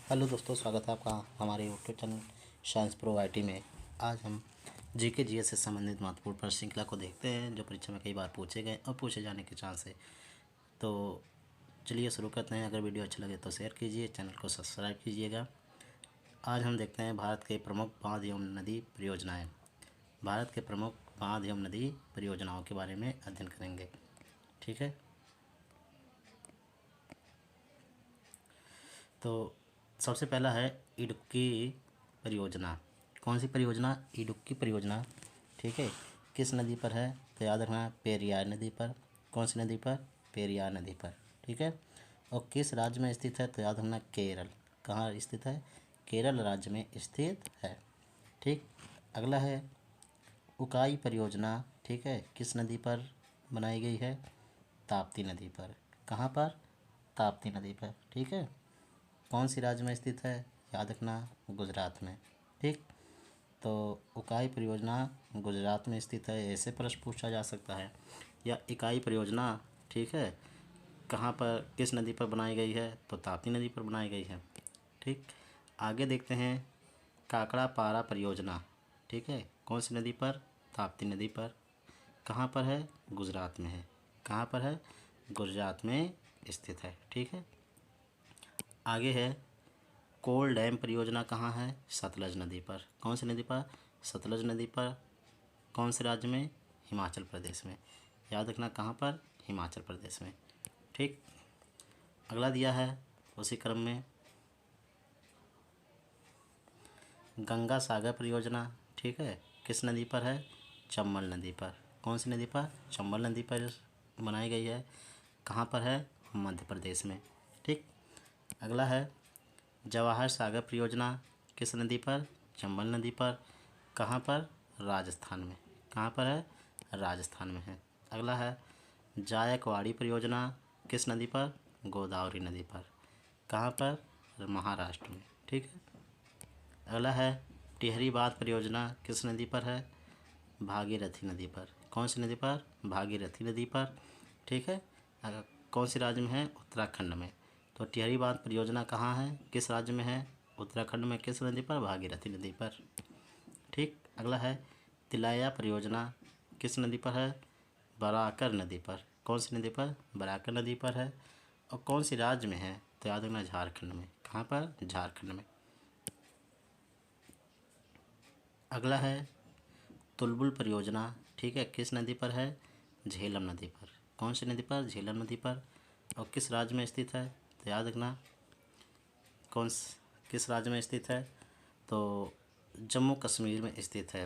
Hello दोस्तों, स्वागत है आपका हमारे YouTube channel science pro IT में। आज हम जीके जीएस से संबंधित महत्वपूर्ण प्रश्न श्रृंखला को देखते हैं जो परीक्षा में कई बार पूछे गए और पूछे जाने के चांस है। तो चलिए शुरू करते हैं। अगर वीडियो अच्छा लगे तो शेयर कीजिए, चैनल को सब्सक्राइब कीजिएगा। आज हम देखते हैं भारत के प्रमुख बांध एवं नदी परियोजनाएँ। भारत के प्रमुख बांध एवं नदी परियोजनाओं के बारे में अध्ययन करेंगे। ठीक है, तो सबसे पहला है इडुक्की परियोजना। कौन सी परियोजना? इडुक्की परियोजना। ठीक है, किस नदी पर है? तो याद रखना, पेरियार नदी पर। कौन सी नदी पर? पेरियार नदी पर। ठीक है, और किस राज्य में स्थित है? तो याद रखना, केरल। कहाँ स्थित है? केरल राज्य में स्थित है। ठीक, अगला है उकाई परियोजना। ठीक है, किस नदी पर बनाई गई है? ताप्ती नदी पर। कहाँ पर? ताप्ती नदी पर। ठीक है, कौन सी राज्य में स्थित है? याद रखना, गुजरात में। ठीक, तो उकाई परियोजना गुजरात में स्थित है, ऐसे प्रश्न पूछा जा सकता है। या इकाई परियोजना, ठीक है, कहाँ पर, किस नदी पर बनाई गई है? तो ताप्ती नदी पर बनाई गई है। ठीक, आगे देखते हैं काकड़ा पारा परियोजना। ठीक है, कौन सी नदी पर? ताप्ती नदी पर। कहाँ पर है? गुजरात में है। कहाँ पर है? गुजरात में स्थित है। ठीक है, आगे है कोल डैम परियोजना। कहाँ है? सतलज नदी पर। कौन सी नदी पर? सतलज नदी पर। कौन से राज्य में? हिमाचल प्रदेश में। याद रखना, कहाँ पर? हिमाचल प्रदेश में। ठीक, अगला दिया है उसी क्रम में गंगा सागर परियोजना। ठीक है, किस नदी पर है? चंबल नदी पर। कौन सी नदी पर? चंबल नदी पर बनाई गई है। कहाँ पर है? मध्य प्रदेश में। ठीक, अगला है जवाहर सागर परियोजना। किस नदी पर? चंबल नदी पर। कहाँ पर? राजस्थान में। कहाँ पर है? राजस्थान में है। अगला है जायकवाड़ी परियोजना। किस नदी पर? गोदावरी नदी पर। कहाँ पर? महाराष्ट्र में। ठीक है, अगला है टिहरी बांध परियोजना। किस नदी पर है? भागीरथी नदी पर। कौन सी नदी पर? भागीरथी नदी पर। ठीक है, कौन सी राज्य में है? उत्तराखंड में। तो टिहरी बांध परियोजना कहाँ है, किस राज्य में है? उत्तराखंड में। किस नदी पर? भागीरथी नदी पर। ठीक, अगला है तिलाया परियोजना। किस नदी पर है? बराकर नदी पर। कौन सी नदी पर? बराकर नदी पर है। और कौन सी राज्य में है? तो याद रखना, झारखंड में। कहाँ पर? झारखंड में। अगला है तुलबुल परियोजना। ठीक है, किस नदी पर है? झेलम नदी पर। कौन सी नदी पर? झेलम नदी पर। और किस राज्य में स्थित है? तो याद रखना, किस राज्य में स्थित है? तो जम्मू कश्मीर में स्थित है।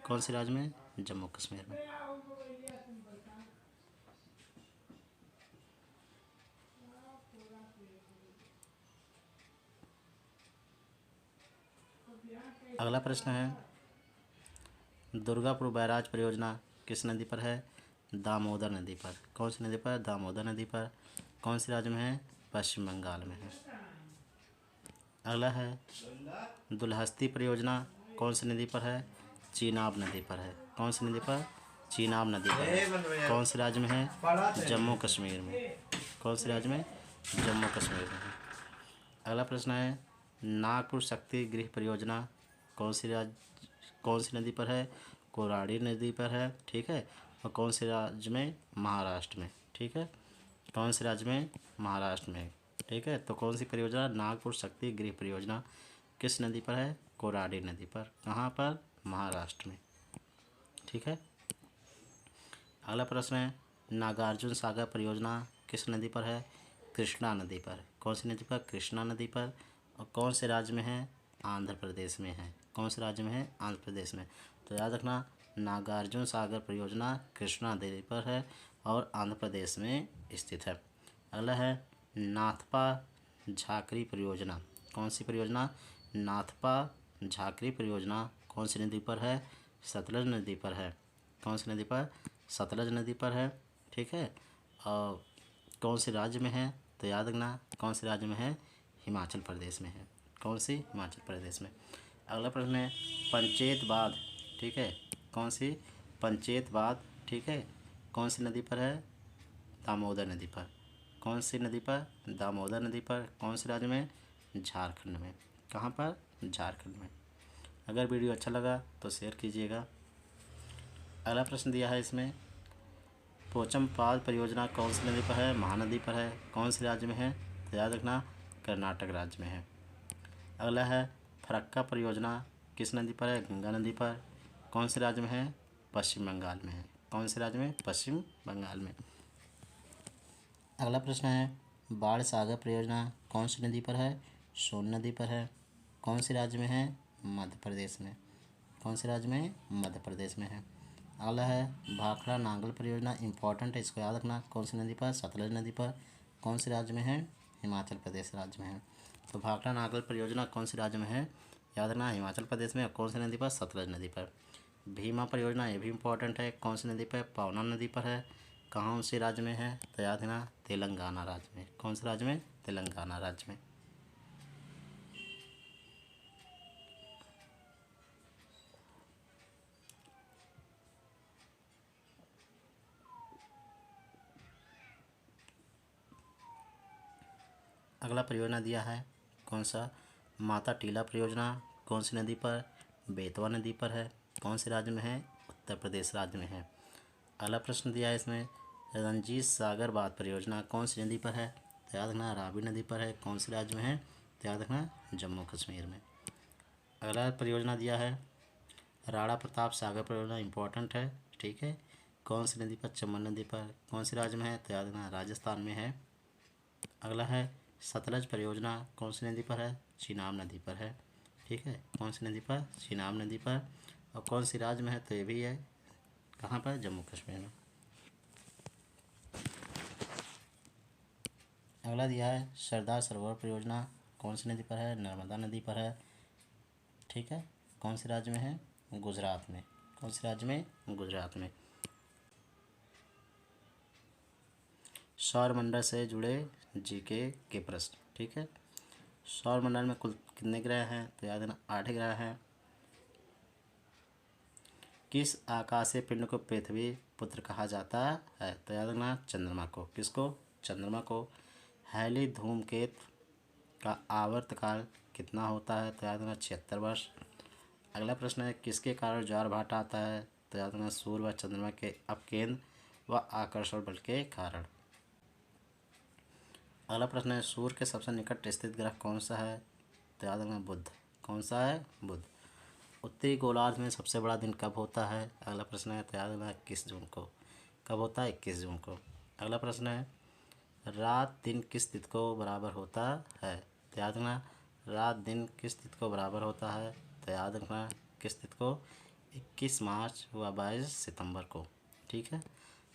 कौन सी राज्य में? जम्मू कश्मीर में। अगला प्रश्न है दुर्गापुर बैराज परियोजना किस नदी पर है? दामोदर नदी पर। कौन सी नदी पर? दामोदर नदी पर। कौन सी राज्य में है? पश्चिम बंगाल में है। अगला है दुलहस्ती परियोजना कौन सी नदी पर है? चीनाब नदी पर है। कौन सी नदी पर? चीनाब नदी पर है। कौन से राज्य में है? जम्मू कश्मीर में। कौन से राज्य में? जम्मू कश्मीर में है। अगला प्रश्न है नागपुर शक्ति गृह परियोजना कौन सी नदी पर है? कोराडी नदी पर है। ठीक है, और कौन से राज्य में? महाराष्ट्र में। ठीक है, कौन से राज्य में? महाराष्ट्र में। ठीक है, तो कौन सी परियोजना? नागपुर शक्ति गृह परियोजना किस नदी पर है? कोराडी नदी पर। कहाँ पर? महाराष्ट्र में। ठीक है, अगला प्रश्न है नागार्जुन सागर परियोजना किस नदी पर है? कृष्णा नदी पर। कौन सी नदी पर? कृष्णा नदी पर। और कौन से राज्य में है? आंध्र प्रदेश में है। कौन से राज्य में है? आंध्र प्रदेश में। तो याद रखना, नागार्जुन सागर परियोजना कृष्णा नदी पर है और आंध्र प्रदेश में स्थित है। अगला है नाथपा झाकरी परियोजना। कौन सी परियोजना? नाथपा झाकरी परियोजना कौन सी नदी पर है? सतलज नदी पर है। कौन सी नदी पर? सतलज नदी पर है। ठीक है, और कौन से राज्य में है? तो याद रखना, कौन से राज्य में है? हिमाचल प्रदेश में है। कौन सी? हिमाचल प्रदेश में। अगला प्रश्न है पंचेत बांध। ठीक है, कौन सी? पंचेत बांध। ठीक है, कौन सी नदी पर है? दामोदर नदी पर। कौन सी नदी पर? दामोदर नदी पर। कौन से राज्य में? झारखंड में। कहाँ पर? झारखंड में। अगर वीडियो अच्छा लगा तो शेयर कीजिएगा। अगला प्रश्न दिया है इसमें, पोचमपाल परियोजना कौन सी नदी पर है? महानदी पर है। कौन से राज्य में है? तो याद रखना कर्नाटक राज्य में है। अगला है, फरक्का परियोजना किस नदी पर है? गंगा नदी पर। कौन से राज्य में है? पश्चिम बंगाल में है। कौन से राज्य में? पश्चिम बंगाल में। अगला प्रश्न है, बाढ़ सागर परियोजना कौन सी नदी पर है? सोन नदी पर है। कौन से राज्य में है? मध्य प्रदेश में। कौन से राज्य में? मध्य प्रदेश में है। अगला है, भाखड़ा नांगल परियोजना इंपॉर्टेंट है, इसको याद रखना। कौन सी नदी पर? सतलज नदी पर। कौन से राज्य में है? हिमाचल प्रदेश राज्य में है। तो भाखड़ा नांगल परियोजना कौन से राज्य में है? याद रखना हिमाचल प्रदेश में। और कौन सी नदी पर? सतलज नदी पर। भीमा परियोजना ये भी इम्पोर्टेंट है, कौन सी नदी पर? पवना नदी पर है। कौन से राज्य में है? तो याद रखना तेलंगाना राज्य में। कौन से राज्य में? तेलंगाना राज्य में। अगला परियोजना दिया है कौन सा? माता टीला परियोजना कौन सी नदी पर? बेतवा नदी पर है। कौन से राज्य में है? उत्तर प्रदेश राज्य में है। अगला प्रश्न दिया है इसमें, रणजीत सागर बांध परियोजना कौन सी नदी पर है? तो याद रखना रावी नदी पर है। कौन से राज्य में है? तो याद रखना जम्मू कश्मीर में। अगला परियोजना दिया है, राणा प्रताप सागर परियोजना इंपॉर्टेंट है, ठीक है। कौन सी नदी पर? चंबल नदी पर। कौन से राज्य में है? तो याद रखना राजस्थान में है। अगला है, सतलज परियोजना कौन सी नदी पर है? चीनाब नदी पर है, ठीक है। कौन सी नदी पर? चीनाब नदी पर। और कौन सी राज्य में है? तो ये भी है कहाँ पर? जम्मू कश्मीर में। अगला दिया है, सरदार सरोवर परियोजना कौन सी नदी पर है? नर्मदा नदी पर है, ठीक है। कौन से राज्य में है? गुजरात में। कौन से राज्य में? गुजरात में। सौरमंडल से जुड़े जीके के प्रश्न, ठीक है। सौरमंडल में कुल कितने ग्रह हैं? तो याद रखना 8 ग्रह हैं। किस आकाशीय पिंड को पृथ्वी पुत्र कहा जाता है? तो याद रखना चंद्रमा को। किसको? चंद्रमा को। हैली धूमकेतु का आवर्तकाल कितना होता है? तो याद रखना 76 वर्ष। अगला प्रश्न है, किसके कारण ज्वार भाटा आता है? तो याद रखना सूर्य व चंद्रमा के अपकेंद्र व आकर्षण बल के कारण। अगला प्रश्न है, सूर्य के सबसे निकट स्थित ग्रह कौन सा है? तो याद रखना बुध। कौन सा है? बुध। उत्तरी गोलार्ध में सबसे बड़ा दिन कब होता है? अगला प्रश्न है, तो याद रखना 21 जून को। कब होता है? 21 जून को। अगला प्रश्न है, रात दिन किस तिथि को बराबर होता है? तो याद रखना रात दिन किस तिथि को बराबर होता है? तो याद रखना किस तिथि को? 21 मार्च व 22 सितंबर को, ठीक है।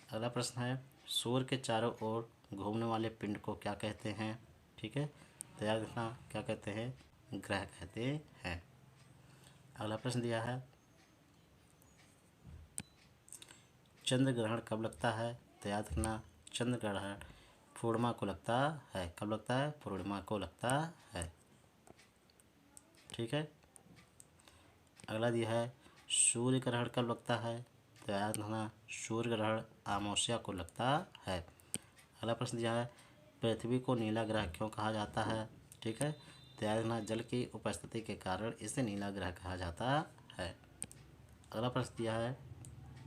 अगला प्रश्न है, सूर्य के चारों ओर घूमने वाले पिंड को क्या कहते हैं? ठीक है, तो याद रखना क्या कहते हैं? ग्रह कहते हैं। अगला प्रश्न दिया है, चंद्र ग्रहण कब लगता है? तो याद रखना चंद्र ग्रहण पूर्णिमा को लगता है। कब लगता है? पूर्णिमा को लगता है, ठीक है। अगला दिया है, सूर्य ग्रहण कब लगता है? तो याद रखना सूर्य ग्रहण अमावस्या को लगता है। अगला प्रश्न दिया है, पृथ्वी को नीला ग्रह क्यों कहा जाता है? ठीक है, तो याद रखना जल की उपस्थिति के कारण इसे नीला ग्रह कहा जाता है। अगला प्रश्न दिया है,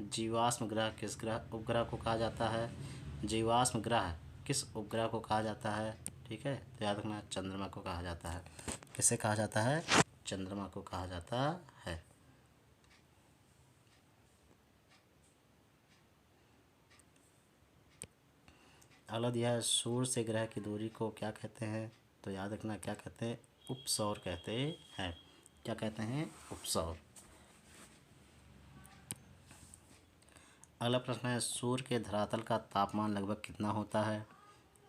जीवाश्म ग्रह किस ग्रह उपग्रह को कहा जाता है? जीवाश्म ग्रह किस उपग्रह को कहा जाता है? ठीक है, तो याद रखना चंद्रमा को कहा जाता है। किसे कहा जाता है? चंद्रमा को कहा जाता है। अगला दिया है, सूर्य से ग्रह की दूरी को क्या कहते हैं? तो याद रखना क्या कहते हैं? उपसौर कहते हैं। क्या कहते हैं? उपसौर। अगला प्रश्न है, सूर्य के धरातल का तापमान लगभग कितना होता है?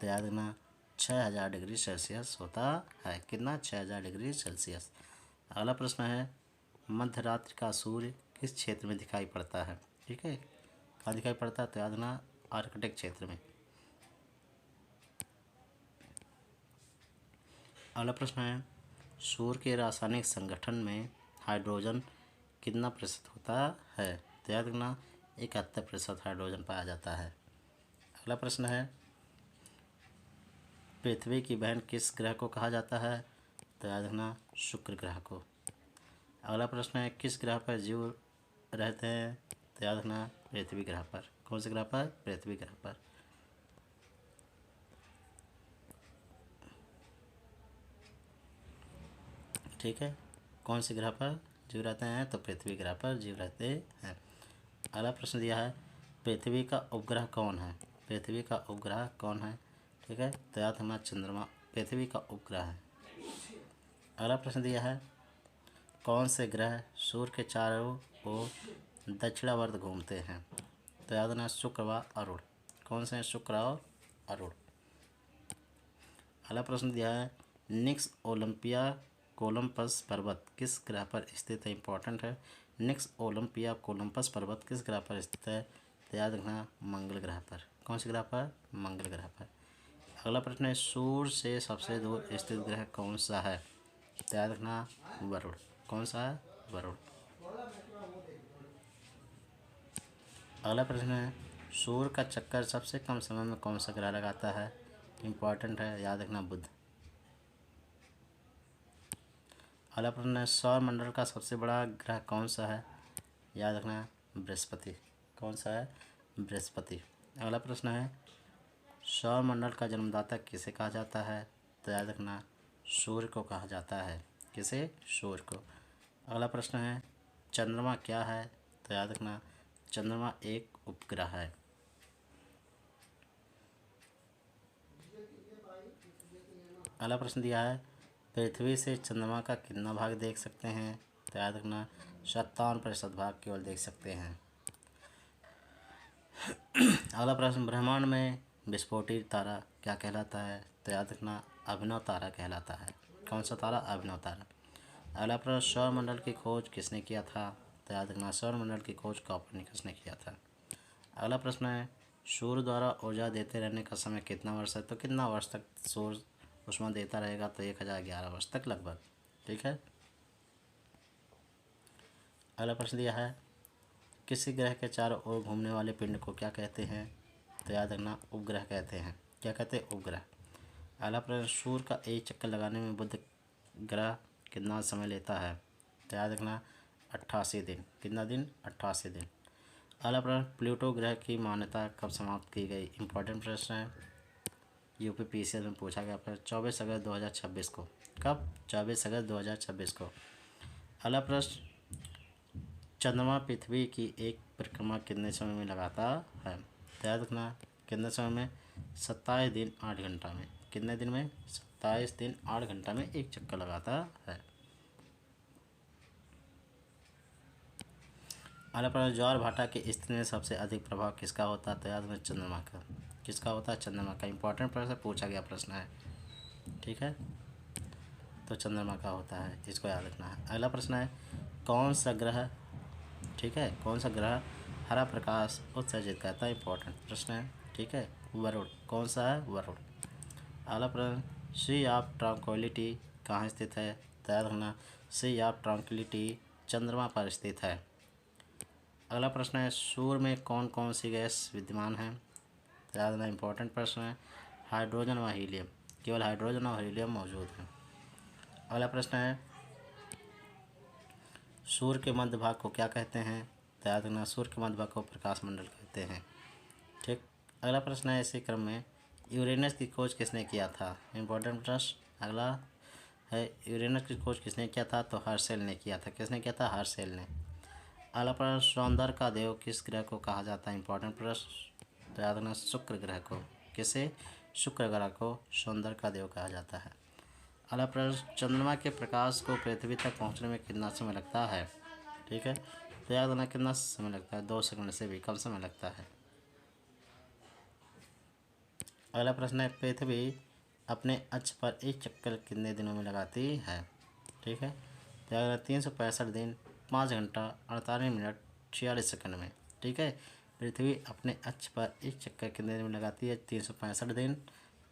तो याद रखना 6000 डिग्री सेल्सियस होता है। कितना? 6000 डिग्री सेल्सियस। अगला प्रश्न है, मध्य रात्रि का सूर्य किस क्षेत्र में दिखाई पड़ता है? ठीक है, कहाँ दिखाई पड़ता है? तो याद रखना आर्कटिक क्षेत्र में। अगला प्रश्न है, सूर्य के रासायनिक संगठन में हाइड्रोजन कितना प्रतिशत होता है? तो याद रखना 71% हाइड्रोजन पाया जाता है। अगला प्रश्न है, पृथ्वी की बहन किस ग्रह को कहा जाता है? तो याद रखना शुक्र ग्रह को। अगला प्रश्न है किस ग्रह पर जीव रहते हैं, तो याद रखना पृथ्वी ग्रह पर। कौन से ग्रह पर? पृथ्वी ग्रह पर। ठीक है, कौन से ग्रह पर जीव रहते हैं, तो पृथ्वी ग्रह पर जीव रहते हैं। अगला प्रश्न दिया है पृथ्वी का उपग्रह कौन है, पृथ्वी का उपग्रह कौन है। ठीक है, तो याद रखना चंद्रमा पृथ्वी का उपग्रह है। अगला प्रश्न दिया है कौन से ग्रह सूर्य के चारों ओर दक्षिणावर्त घूमते हैं, तो याद रखना शुक्र व अरुण। कौन से हैं? शुक्र और अरुण। अगला प्रश्न दिया है निक्स ओलंपिया कोलंपस पर्वत किस ग्रह पर स्थित है, इंपॉर्टेंट है। निक्स ओलंपिया कोलंपस पर्वत किस ग्रह पर स्थित है, तो याद रखना मंगल ग्रह पर। कौन से ग्रह पर? मंगल ग्रह पर। अगला प्रश्न है सूर्य से सबसे दूर स्थित ग्रह कौन सा है, तो याद रखना वरुण। कौन सा है? वरुण। अगला प्रश्न है सूर्य का चक्कर सबसे कम समय में कौन सा ग्रह लगाता है, इंपॉर्टेंट है, याद रखना बुध। अगला प्रश्न है सौर मंडल का सबसे बड़ा ग्रह कौन सा है, याद रखना बृहस्पति। कौन सा है? बृहस्पति। अगला प्रश्न है सौर मंडल का जन्मदाता किसे कहा जाता है, तो याद रखना सूर्य को कहा जाता है। किसे? सूर्य को। अगला प्रश्न है चंद्रमा क्या है, तो याद रखना चंद्रमा एक उपग्रह है। अगला प्रश्न दिया है पृथ्वी से चंद्रमा का कितना भाग देख सकते हैं, तो याद रखना 57% भाग केवल देख सकते हैं। अगला प्रश्न ब्रह्मांड में विस्फोटित तारा क्या कहलाता है, तो याद रखना अभिनव तारा कहलाता है। कौन सा तारा? अभिनव तारा। अगला प्रश्न सौर मंडल की खोज किसने किया था, तो याद रखना सौर मंडल की खोज कोपरनिकस ने किया था। अगला प्रश्न है सूर्य द्वारा ऊर्जा देते रहने का समय कितना वर्ष है, तो कितना वर्ष तक सूर्य ऊष्मा देता रहेगा, तो 1011 वर्ष तक लगभग। ठीक है। अगला प्रश्न दिया है किसी ग्रह के चारों ओर घूमने वाले पिंड को क्या कहते हैं, तो याद रखना उपग्रह कहते हैं। क्या कहते हैं? उपग्रह। अगला प्रश्न सूर्य का एक चक्कर लगाने में बुध ग्रह कितना समय लेता है, तो याद रखना 88 दिन। कितना दिन? 88 दिन। अगला प्रश्न प्लूटो ग्रह की मान्यता कब समाप्त की गई, इंपॉर्टेंट प्रश्न है, यूपीपीसीएस में पूछा गया प्रश्न 24 अगस्त 2026 को। कब? 24 अगस्त 2026 को। अगला प्रश्न चंद्रमा पृथ्वी की एक परिक्रमा कितने समय में लगाता है, तो याद रखना कितने समय में? 27 दिन 8 घंटा में। कितने दिन में? 27 दिन 8 घंटा में एक चक्कर लगाता है। अगला प्रश्न ज्वार भाटा की स्थिति में सबसे अधिक प्रभाव किसका होता है, तो याद रखना चंद्रमा का। किसका होता है? चंद्रमा का। इंपॉर्टेंट प्रश्न पूछा गया प्रश्न है। ठीक है, तो चंद्रमा का होता है, इसको याद रखना है। अगला प्रश्न है कौन सा ग्रह, ठीक है, कौन सा ग्रह हरा प्रकाश उत्सर्जित करता है, इंपॉर्टेंट प्रश्न है। ठीक है, वरुण। कौन सा है? वरुण। अगला प्रश्न सी ऑफ ट्रांक्विलिटी कहाँ स्थित है, तो याद रखना सी ऑफ ट्रांक्विलिटी चंद्रमा पर स्थित है। अगला प्रश्न है सूर्य में कौन कौन सी गैस विद्यमान है, तो याद रखना इंपॉर्टेंट प्रश्न है, हाइड्रोजन व हीलियम। केवल हाइड्रोजन और हीलियम मौजूद है। अगला प्रश्न है सूर्य के मध्य भाग को क्या कहते हैं, तो याद रखना सूर्य के मध्य भाग को प्रकाश मंडल कहते हैं। ठीक। अगला प्रश्न है इसी क्रम में यूरेनस की खोज किसने किया था, इंपॉर्टेंट प्रश्न। अगला है यूरेनस की खोज किसने किया था, तो हर्शेल ने किया था। किसने किया था? हर्शेल ने। अगला प्रश्न सौंदर्य का देव किस ग्रह को कहा जाता है, इंपॉर्टेंट प्रश्न, तो याद रखना शुक्र ग्रह को। किसे? शुक्र ग्रह को सौंदर्य का देव कहा जाता है। अगला प्रश्न चंद्रमा के प्रकाश को पृथ्वी तक पहुंचने में कितना समय लगता है, ठीक है, तो याद रखना कितना समय लगता है, 2 सेकंड से भी कम समय लगता है। अगला प्रश्न है पृथ्वी अपने अक्ष पर एक चक्कर कितने दिनों में लगाती है, ठीक है, तो याद रखना 365 दिन 5 घंटा 48 मिनट 46 सेकंड में। ठीक है, पृथ्वी अपने अक्ष पर एक चक्कर कितने दिन में लगाती है, 365 दिन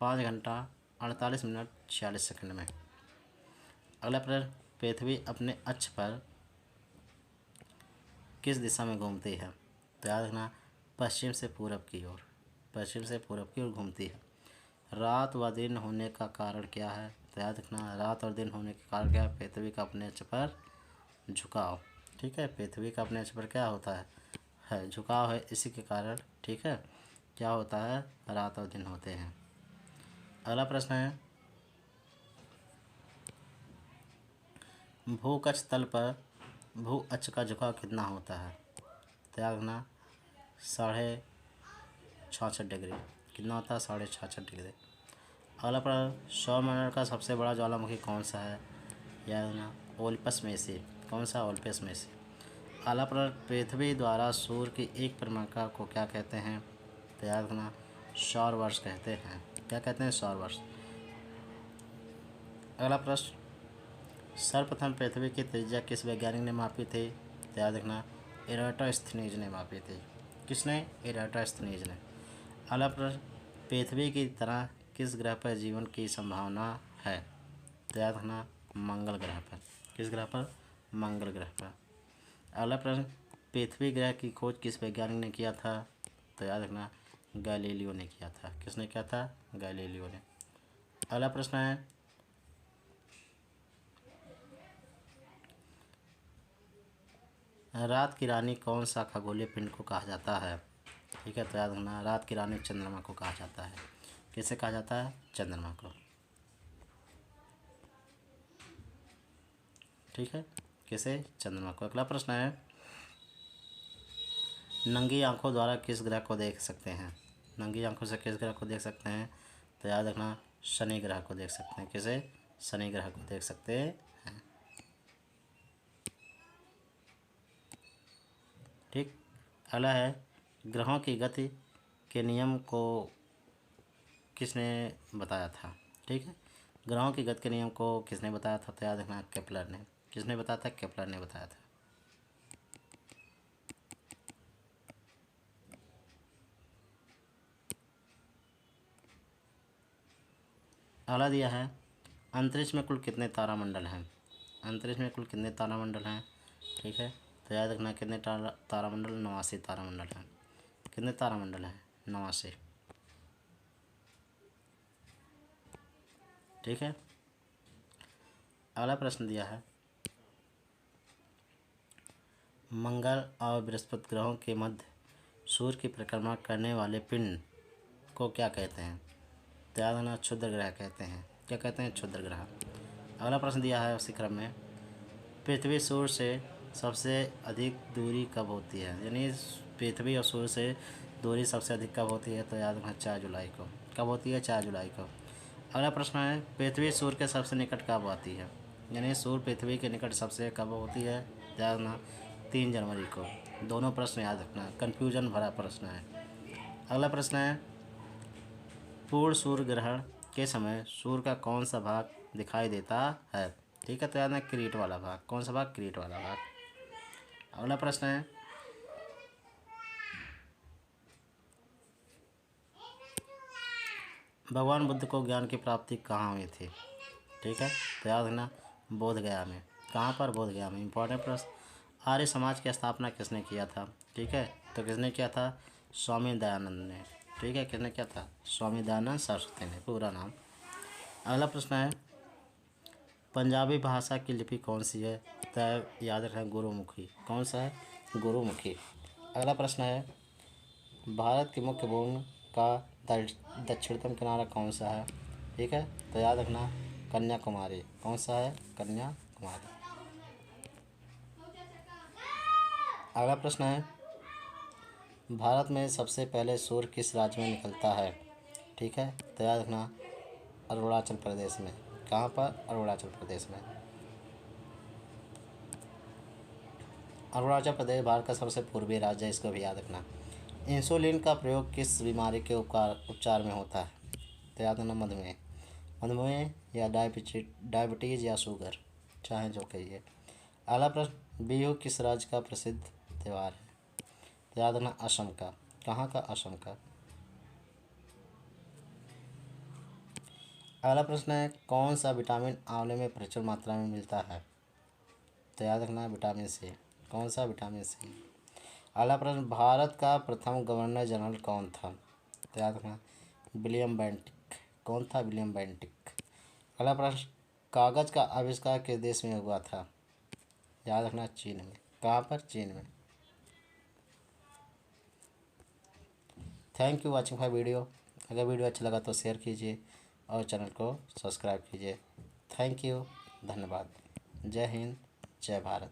5 घंटा 48 मिनट 46 सेकंड में। अगला प्रश्न पृथ्वी अपने अक्ष पर किस दिशा में घूमती है, तो याद रखना पश्चिम से पूरब की ओर। पश्चिम से पूरब की ओर घूमती है। रात व दिन होने का कारण क्या है, तो याद रखना रात और दिन होने के कारण क्या है, पृथ्वी का अपने अक्ष पर झुकाव। ठीक है, पृथ्वी का अपने अक्ष पर क्या होता है झुकाव है, इसी के कारण ठीक है क्या होता है, रात और दिन होते हैं। अगला प्रश्न है भूकक्ष तल पर भू अक्ष का झुकाव कितना होता है, तो याद रखना 66.5 डिग्री। कितना होता है, 66.5 डिग्री। अगला प्रश्न सौरमंडल का सबसे बड़ा ज्वालामुखी कौन सा है, याद रखना ओलिपस में से। कौन सा, ओलिपस में से। अगला प्रश्न पृथ्वी द्वारा सूर्य की एक परिक्रमा को क्या कहते हैं, तो याद रखना सौर वर्ष कहते हैं। क्या कहते हैं, सौर वर्ष। अगला प्रश्न सर्वप्रथम पृथ्वी की त्रिज्या किस वैज्ञानिक ने मापी थी, तो याद रखना इराटोस्थनीज ने मापी थी। किसने, इराटोस्थनीज ने। अगला प्रश्न पृथ्वी की तरह किस ग्रह पर जीवन की संभावना है, तो याद रखना मंगल ग्रह पर। किस ग्रह पर, मंगल ग्रह पर। अगला प्रश्न पृथ्वी ग्रह की खोज किस वैज्ञानिक ने किया था, तो याद रखना गैलीलियो ने किया था। किसने किया था, गैलीलियो ने। अगला प्रश्न है रात की रानी कौन सा खगोलीय पिंड को कहा जाता है, ठीक है, तो याद रखना रात की रानी चंद्रमा को कहा जाता है। किसे कहा जाता है, चंद्रमा को। ठीक है, किसे, चंद्रमा को। अगला प्रश्न है नंगी आंखों द्वारा किस ग्रह को देख सकते हैं, नंगी आंखों से किस ग्रह को देख सकते हैं, तो याद रखना शनि ग्रह को देख सकते हैं। किसे, शनि ग्रह को देख सकते हैं। ठीक। अगला है ग्रहों की गति के नियम को किसने बताया था, ठीक है, ग्रहों की गति के नियम को किसने बताया था, तो याद रखना केपलर ने। किसने बताया था, केपलर ने बताया था। अगला दिया है अंतरिक्ष में कुल कितने तारामंडल हैं, अंतरिक्ष में कुल कितने तारामंडल हैं, ठीक है, तो याद रखना कितने तारामंडल, 89 तारामंडल हैं। कितने तारामंडल हैं, 89। ठीक है। अगला प्रश्न दिया है मंगल और बृहस्पति ग्रहों के मध्य सूर्य की परिक्रमा करने वाले पिंड को क्या कहते हैं, तो याद रखना क्षुद्र ग्रह कहते हैं। क्या कहते हैं, क्षुद्र ग्रह। अगला प्रश्न दिया है उसी क्रम में पृथ्वी सूर्य से सबसे अधिक दूरी कब होती है, यानी पृथ्वी और सूर्य से दूरी सबसे अधिक कब होती है, तो याद रखना 4 जुलाई को। कब होती है, 4 जुलाई को। अगला प्रश्न है पृथ्वी सूर्य के सबसे निकट कब आती है, यानी सूर्य पृथ्वी के निकट सबसे कब होती है, याद रखना 3 जनवरी को। दोनों प्रश्न याद रखना, कन्फ्यूजन भरा प्रश्न है। अगला प्रश्न है पूर्ण सूर्य ग्रहण के समय सूर्य का कौन सा भाग दिखाई देता है, ठीक है, तो याद है किरीट वाला भाग। कौन सा भाग, किरीट वाला भाग। अगला प्रश्न है भगवान बुद्ध को ज्ञान की प्राप्ति कहाँ हुई थी, ठीक है, तो याद रखना बोध गया में। कहाँ पर, बोध गया में। इंपॉर्टेंट प्रश्न आर्य समाज की स्थापना किसने किया था, ठीक है, तो किसने किया था, स्वामी दयानंद ने। ठीक है, किसने किया था, स्वामी दयानंद सरस्वती ने, पूरा नाम। अगला प्रश्न है पंजाबी भाषा की लिपि कौन सी है, तो याद रखें गुरुमुखी। कौन सा है, गुरुमुखी। अगला प्रश्न है भारत की मुख्य भूमि का दक्षिणतम किनारा कौन सा है, ठीक है, तो याद रखना कन्याकुमारी। कौन सा है, कन्याकुमारी। अगला प्रश्न है भारत में सबसे पहले सूर्य किस राज्य में निकलता है, ठीक है, तो याद रखना अरुणाचल प्रदेश में। कहाँ पर, अरुणाचल प्रदेश में। अरुणाचल प्रदेश भारत का सबसे पूर्वी राज्य है, इसको भी याद रखना। इंसुलिन का प्रयोग किस बीमारी के उपचार में होता है, तो याद रखना मधुमेह। मधुमेह या डायबिटीज़ या शुगर, चाहे जो कहिए। अगला प्रश्न बिहू किस राज्य का प्रसिद्ध त्यौहार है, तो याद रखना असम का। कहाँ का, असम का। अगला प्रश्न है कौन सा विटामिन आंवले में प्रचुर मात्रा में मिलता है, तो याद रखना विटामिन सी। कौन सा, विटामिन सी। अगला प्रश्न भारत का प्रथम गवर्नर जनरल कौन था, तो याद रखना विलियम बेंटिक। कौन था, विलियम बेंटिक। अगला प्रश्न, कागज का आविष्कार किस देश में हुआ था? याद रखना, चीन में। कहाँ पर? चीन में। Thank you watching my video. अगर वीडियो अच्छा लगा तो शेयर कीजिए और चैनल को सब्सक्राइब कीजिए। थैंक यू, धन्यवाद। जय हिंद, जय भारत।